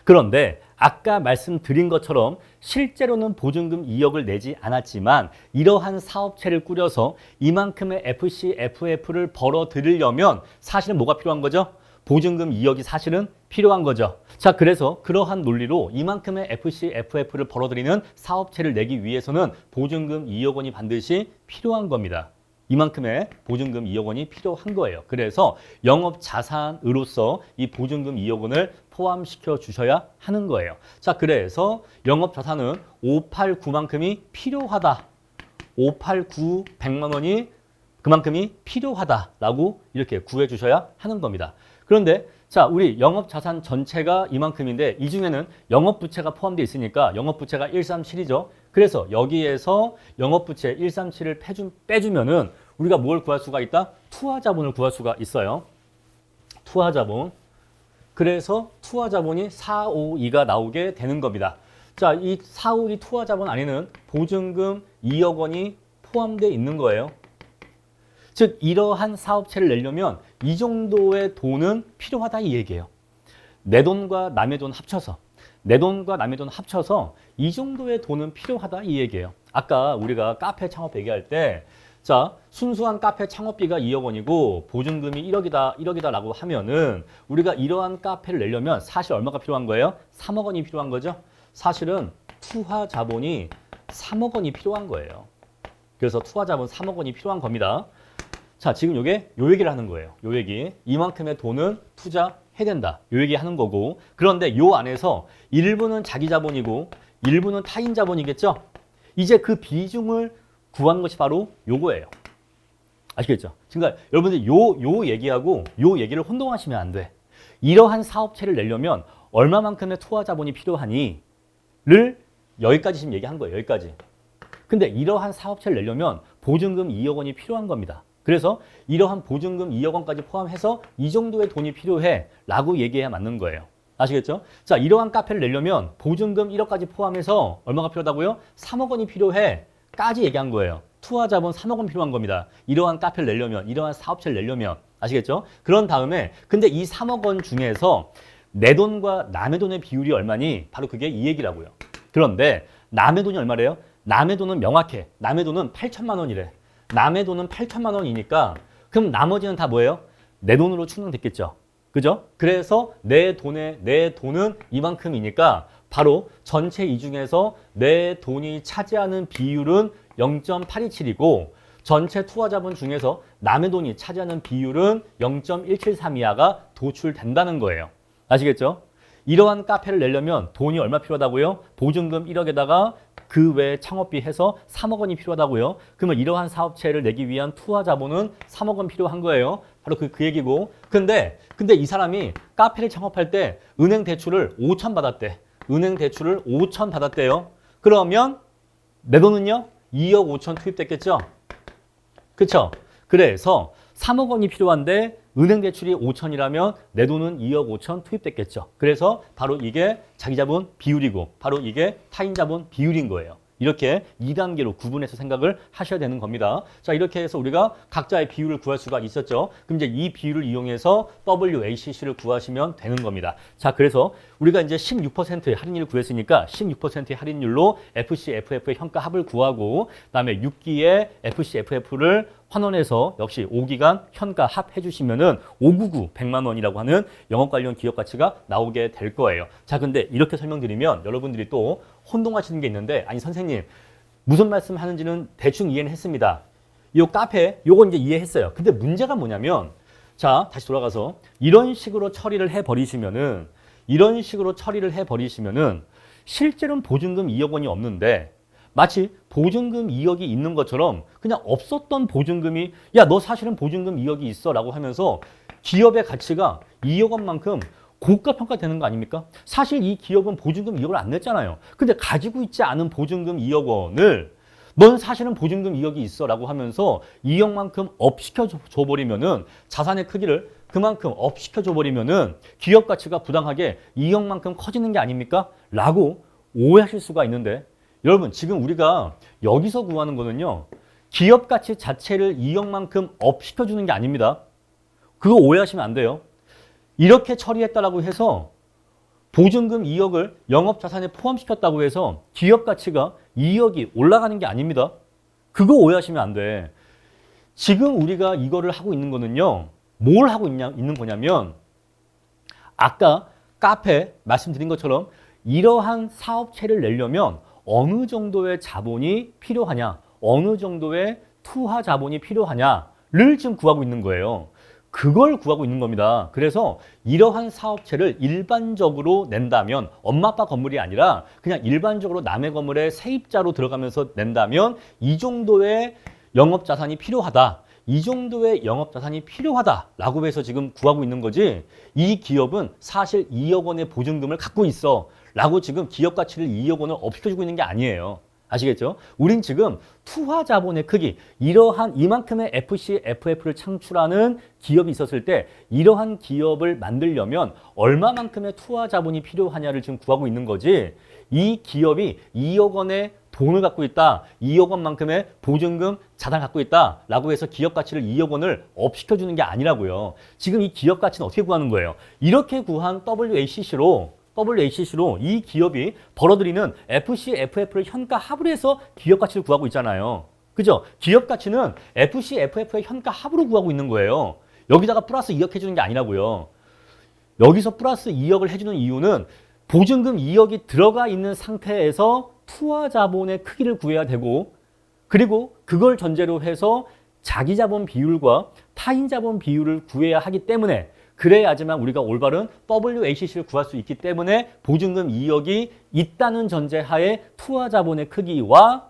그런데 아까 말씀드린 것처럼 실제로는 보증금 2억을 내지 않았지만 이러한 사업체를 꾸려서 이만큼의 FC, FF를 벌어들이려면 사실은 뭐가 필요한 거죠? 보증금 2억이 사실은 필요한 거죠. 자, 그래서 그러한 논리로 이만큼의 FC, FF를 벌어들이는 사업체를 내기 위해서는 보증금 2억 원이 반드시 필요한 겁니다. 이만큼의 보증금 2억 원이 필요한 거예요. 그래서 영업자산으로서 이 보증금 2억 원을 포함시켜 주셔야 하는 거예요. 자, 그래서 영업자산은 589만큼이 필요하다. 589 100만 원이 그만큼이 필요하다라고 이렇게 구해 주셔야 하는 겁니다. 그런데 자, 우리 영업자산 전체가 이만큼인데 이 중에는 영업부채가 포함되어 있으니까 영업부채가 137이죠. 그래서 여기에서 영업부채 137을 빼주면은 우리가 뭘 구할 수가 있다? 투하자본을 구할 수가 있어요. 투하자본. 그래서 투하자본이 452가 나오게 되는 겁니다. 자, 이 452 투하자본 안에는 보증금 2억 원이 포함되어 있는 거예요. 즉 이러한 사업체를 내려면 이 정도의 돈은 필요하다 이 얘기예요. 내 돈과 남의 돈 합쳐서 이 정도의 돈은 필요하다 이 얘기예요. 아까 우리가 카페 창업 얘기할 때 자, 순수한 카페 창업비가 2억 원이고 보증금이 1억이다라고 하면은 우리가 이러한 카페를 내려면 사실 얼마가 필요한 거예요? 3억 원이 필요한 거죠. 사실은 투하 자본이 3억 원이 필요한 거예요. 그래서 투하 자본 3억 원이 필요한 겁니다. 자, 지금 요 얘기를 하는 거예요. 요 얘기. 이만큼의 돈은 투자해야 된다. 요 얘기 하는 거고. 그런데 요 안에서 일부는 자기 자본이고 일부는 타인 자본이겠죠? 이제 그 비중을 구하는 것이 바로 요거예요. 아시겠죠? 그러니까 여러분들 요 얘기하고 요 얘기를 혼동하시면 안 돼. 이러한 사업체를 내려면 얼마만큼의 투하 자본이 필요하니를 여기까지 지금 얘기한 거예요. 여기까지. 근데 이러한 사업체를 내려면 보증금 2억 원이 필요한 겁니다. 그래서 이러한 보증금 2억 원까지 포함해서 이 정도의 돈이 필요해 라고 얘기해야 맞는 거예요. 아시겠죠? 자, 이러한 카페를 내려면 보증금 1억까지 포함해서 얼마가 필요하다고요? 3억 원이 필요해 까지 얘기한 거예요. 투하 자본 3억 원 필요한 겁니다. 이러한 카페를 내려면, 이러한 사업체를 내려면. 아시겠죠? 그런 다음에 근데 이 3억 원 중에서 내 돈과 남의 돈의 비율이 얼마니? 바로 그게 이 얘기라고요. 그런데 남의 돈이 얼마래요? 남의 돈은 명확해. 남의 돈은 8천만 원이래. 남의 돈은 8천만 원이니까 그럼 나머지는 다 뭐예요? 내 돈으로 충당됐겠죠. 그죠? 그래서 내 돈은 이만큼이니까 바로 전체 이 중에서 내 돈이 차지하는 비율은 0.827이고 전체 투하자본 중에서 남의 돈이 차지하는 비율은 0.173이하가 도출된다는 거예요. 아시겠죠? 이러한 카페를 내려면 돈이 얼마 필요하다고요? 보증금 1억에다가 그 외에 창업비 해서 3억 원이 필요하다고요. 그러면 이러한 사업체를 내기 위한 투하 자본은 3억 원 필요한 거예요. 바로 그 얘기고. 근데 이 사람이 카페를 창업할 때 은행 대출을 5천 받았대. 은행 대출을 5천 받았대요. 그러면 내 돈은요? 2억 5천 투입됐겠죠? 그쵸? 그래서 3억 원이 필요한데 은행 대출이 5천이라면 내 돈은 2억 5천 투입됐겠죠. 그래서 바로 이게 자기 자본 비율이고 바로 이게 타인 자본 비율인 거예요. 이렇게 2단계로 구분해서 생각을 하셔야 되는 겁니다. 자, 이렇게 해서 우리가 각자의 비율을 구할 수가 있었죠. 그럼 이제 이 비율을 이용해서 WACC를 구하시면 되는 겁니다. 자, 그래서 우리가 이제 16%의 할인율을 구했으니까 16%의 할인율로 FC, FF의 현가 합을 구하고 그다음에 6기의 FC, FF를 환원해서 역시 5기간 현가 합해 주시면은 599 100만 원이라고 하는 영업 관련 기업 가치가 나오게 될 거예요. 자, 근데 이렇게 설명드리면 여러분들이 또 혼동하시는 게 있는데 아니 선생님 무슨 말씀 하는지는 대충 이해는 했습니다. 이 카페 요건 이제 이해했어요. 근데 문제가 뭐냐면 자, 다시 돌아가서 이런 식으로 처리를 해 버리시면은 실제로는 보증금 2억 원이 없는데 마치 보증금 2억이 있는 것처럼 그냥 없었던 보증금이 야, 너 사실은 보증금 2억이 있어 라고 하면서 기업의 가치가 2억 원만큼 고가 평가되는 거 아닙니까? 사실 이 기업은 보증금 2억을 안 냈잖아요. 근데 가지고 있지 않은 보증금 2억 원을 넌 사실은 보증금 2억이 있어 라고 하면서 2억만큼 업시켜 줘버리면은 자산의 크기를 그만큼 업시켜 줘버리면은 기업 가치가 부당하게 2억만큼 커지는 게 아닙니까? 라고 오해하실 수가 있는데 여러분 지금 우리가 여기서 구하는 거는요. 기업 가치 자체를 2억만큼 업시켜 주는 게 아닙니다. 그거 오해하시면 안 돼요. 이렇게 처리했다라고 해서 보증금 2억을 영업자산에 포함시켰다고 해서 기업 가치가 2억이 올라가는 게 아닙니다. 그거 오해하시면 안 돼. 지금 우리가 이거를 하고 있는 거는요. 뭘 하고 있는 거냐면 아까 카페 말씀드린 것처럼 이러한 사업체를 내려면 어느 정도의 자본이 필요하냐, 어느 정도의 투하 자본이 필요하냐를 지금 구하고 있는 거예요. 그걸 구하고 있는 겁니다. 그래서 이러한 사업체를 일반적으로 낸다면 엄마 아빠 건물이 아니라 그냥 일반적으로 남의 건물에 세입자로 들어가면서 낸다면 이 정도의 영업자산이 필요하다. 이 정도의 영업자산이 필요하다라고 해서 지금 구하고 있는 거지 이 기업은 사실 2억 원의 보증금을 갖고 있어 라고 지금 기업 가치를 2억 원을 업시켜주고 있는 게 아니에요. 아시겠죠? 우린 지금 투하 자본의 크기, 이러한 이만큼의 FC, FF를 창출하는 기업이 있었을 때 이러한 기업을 만들려면 얼마만큼의 투하 자본이 필요하냐를 지금 구하고 있는 거지 이 기업이 2억 원의 돈을 갖고 있다. 2억 원만큼의 보증금 자산 갖고 있다. 라고 해서 기업 가치를 2억 원을 업시켜주는 게 아니라고요. 지금 이 기업 가치는 어떻게 구하는 거예요? 이렇게 구한 WACC로 이 기업이 벌어들이는 FC, FF를 현가 합으로 해서 기업 가치를 구하고 있잖아요. 그죠? 기업 가치는 FC, FF의 현가 합으로 구하고 있는 거예요. 여기다가 플러스 2억 해주는 게 아니라고요. 여기서 플러스 2억을 해주는 이유는 보증금 2억이 들어가 있는 상태에서 투하 자본의 크기를 구해야 되고 그리고 그걸 전제로 해서 자기 자본 비율과 타인 자본 비율을 구해야 하기 때문에 그래야지만 우리가 올바른 WACC를 구할 수 있기 때문에 보증금 2억이 있다는 전제하에 투하 자본의 크기와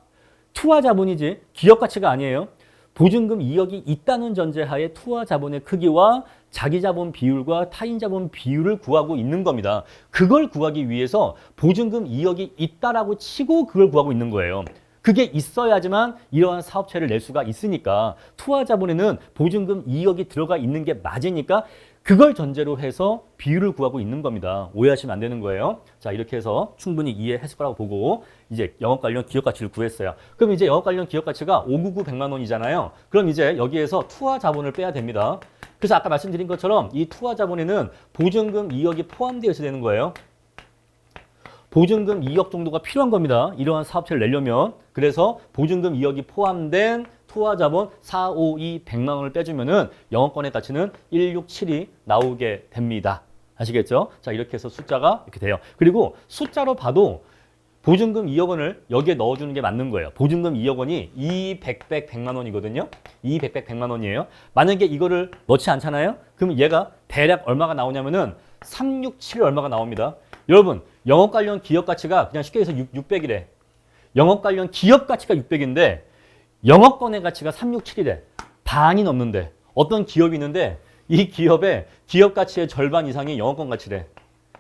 투하 자본이지 기업 가치가 아니에요. 보증금 2억이 있다는 전제하에 투하 자본의 크기와 자기 자본 비율과 타인 자본 비율을 구하고 있는 겁니다. 그걸 구하기 위해서 보증금 2억이 있다라고 치고 그걸 구하고 있는 거예요. 그게 있어야지만 이러한 사업체를 낼 수가 있으니까 투하 자본에는 보증금 2억이 들어가 있는 게 맞으니까 그걸 전제로 해서 비율을 구하고 있는 겁니다. 오해하시면 안 되는 거예요. 자, 이렇게 해서 충분히 이해했을 거라고 보고 이제 영업 관련 기업 가치를 구했어요. 그럼 이제 영업 관련 기업 가치가 599 100만 원이잖아요. 그럼 이제 여기에서 투하 자본을 빼야 됩니다. 그래서 아까 말씀드린 것처럼 이 투하 자본에는 보증금 2억이 포함되어 있어야 되는 거예요. 보증금 2억 정도가 필요한 겁니다. 이러한 사업체를 내려면. 그래서 보증금 2억이 포함된 투하 자본 452 100만 원을 빼주면은 영업권의 가치는 1672 나오게 됩니다. 아시겠죠? 자, 이렇게 해서 숫자가 이렇게 돼요. 그리고 숫자로 봐도 보증금 2억 원을 여기에 넣어주는 게 맞는 거예요. 보증금 2억 원이 200, 100만 원이거든요. 200, 100만 원이에요. 만약에 이거를 넣지 않잖아요? 그럼 얘가 대략 얼마가 나오냐면은 367이 얼마가 나옵니다. 여러분, 영업 관련 기업 가치가 그냥 쉽게 해서 600이래. 영업 관련 기업 가치가 600인데 영업권의 가치가 367이래. 반이 넘는데 어떤 기업이 있는데 이 기업의 기업 가치의 절반 이상이 영업권 가치래.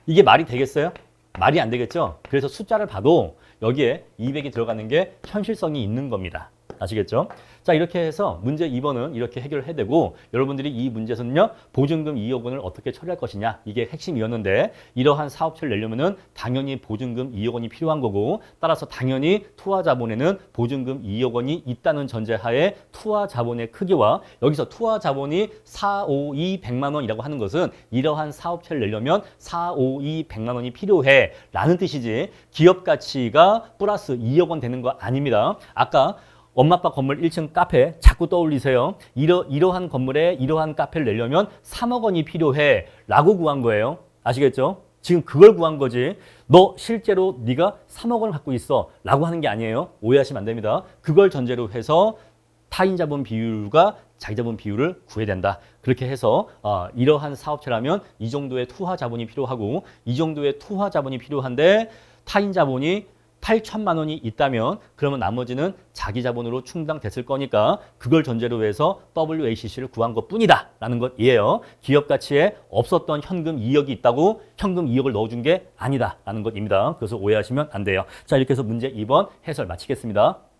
이게 말이 되겠어요? 말이 안 되겠죠? 그래서 숫자를 봐도 여기에 200이 들어가는 게 현실성이 있는 겁니다. 아시겠죠? 자, 이렇게 해서 문제 2번은 이렇게 해결을 해되고 여러분들이 이 문제에서는요. 보증금 2억 원을 어떻게 처리할 것이냐 이게 핵심이었는데 이러한 사업체를 내려면은 당연히 보증금 2억 원이 필요한 거고 따라서 당연히 투하 자본에는 보증금 2억 원이 있다는 전제하에 투하 자본의 크기와 여기서 투하 자본이 452 100만 원이라고 하는 것은 이러한 사업체를 내려면 452 100만 원이 필요해 라는 뜻이지 기업 가치가 플러스 2억 원 되는 거 아닙니다. 아까 엄마 아빠 건물 1층 카페 자꾸 떠올리세요. 이러한 건물에 이러한 카페를 내려면 3억 원이 필요해 라고 구한 거예요. 아시겠죠? 지금 그걸 구한 거지. 너 실제로 네가 3억 원을 갖고 있어 라고 하는 게 아니에요. 오해하시면 안 됩니다. 그걸 전제로 해서 타인 자본 비율과 자기 자본 비율을 구해야 된다. 그렇게 해서 이러한 사업체라면 이 정도의 투하 자본이 필요하고 이 정도의 투하 자본이 필요한데 타인 자본이 8천만 원이 있다면 그러면 나머지는 자기 자본으로 충당됐을 거니까 그걸 전제로 해서 WACC를 구한 것뿐이다 라는 것이에요. 기업 가치에 없었던 현금 2억이 있다고 현금 2억을 넣어준 게 아니다 라는 것입니다. 그래서 오해하시면 안 돼요. 자, 이렇게 해서 문제 2번 해설 마치겠습니다.